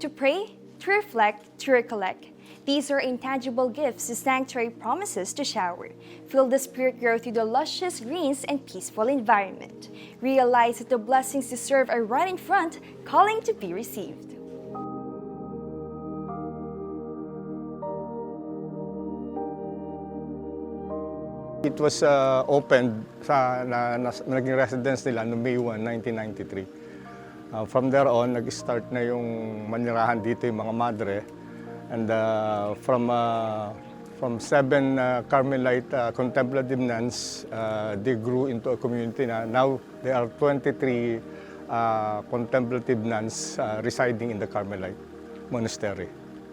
to pray, to reflect, to recollect. These are intangible gifts the sanctuary promises to shower. Feel the Spirit grow through the luscious greens and peaceful environment. Realize that the blessings to serve are right in front, calling to be received. It was opened naging residence nila noong May 1, 1993. From there on, nag-start na yung manirahan dito yung mga madre. And from 7 Carmelite contemplative nuns, they grew into a community na. Now, there are 23 contemplative nuns residing in the Carmelite Monastery.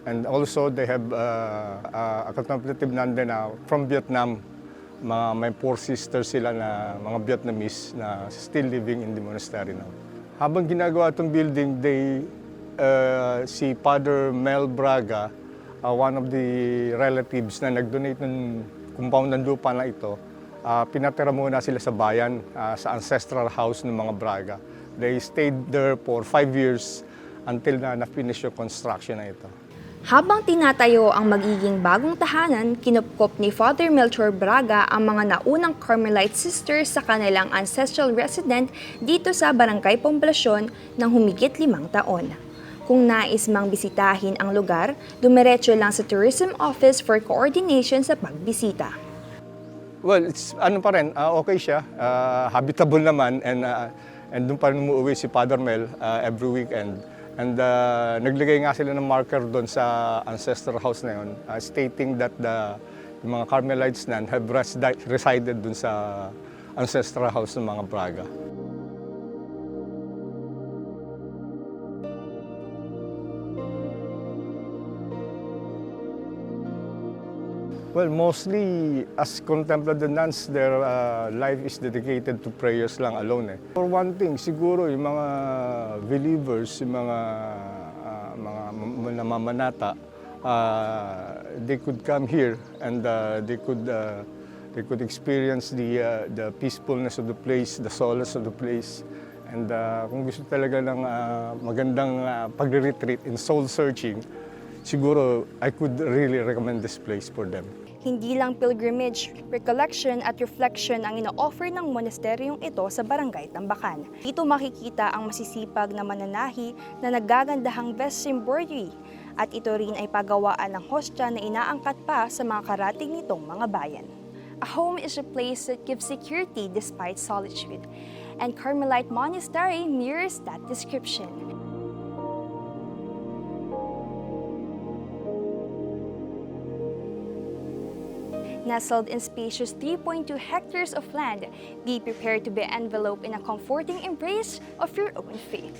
And also, they have a contemplative nun din from Vietnam. May 4 sisters sila na mga Vietnamese na still living in the monastery now. Habang ginagawa itong building, si Father Mel Braga, one of the relatives na nag-donate ng compound ng lupa na ito, pinatira muna sila sa bayan, sa ancestral house ng mga Braga. They stayed there for 5 years until na-finish yung construction na ito. Habang tinatayo ang magiging bagong tahanan, kinupkop ni Father Melchor Braga ang mga naunang Carmelite sisters sa kanilang ancestral resident dito sa Barangay Poblasyon ng humigit 5 taon. Kung nais mang bisitahin ang lugar, dumiretso lang sa Tourism Office for coordination sa pagbisita. Well, it's okay siya, habitable naman, and doon pa rin umuwi si Father Mel every weekend. And naglagay nga sila ng marker doon sa ancestral house na yun, stating that yung mga Carmelites nan have resided doon sa ancestral house ng mga Braga. Well, mostly as contemplative nuns, their life is dedicated to prayers lang alone. For one thing, siguro yung mga believers, yung mga namamanata, they could come here and they could experience the peacefulness of the place, the solace of the place. And kung gusto talaga ng magandang pag-retreat in soul searching, siguro I could really recommend this place for them. Hindi lang pilgrimage, recollection at reflection ang ino-offer ng monasteryong ito sa Barangay Tambakan. Dito makikita ang masisipag na mananahi na naggagandahang vest embroidery at ito rin ay pagawaan ng hostya na inaangkat pa sa mga karating nitong mga bayan. A home is a place that gives security despite solitude, and Carmelite Monastery mirrors that description. Nestled in spacious 3.2 hectares of land, be prepared to be enveloped in a comforting embrace of your own faith.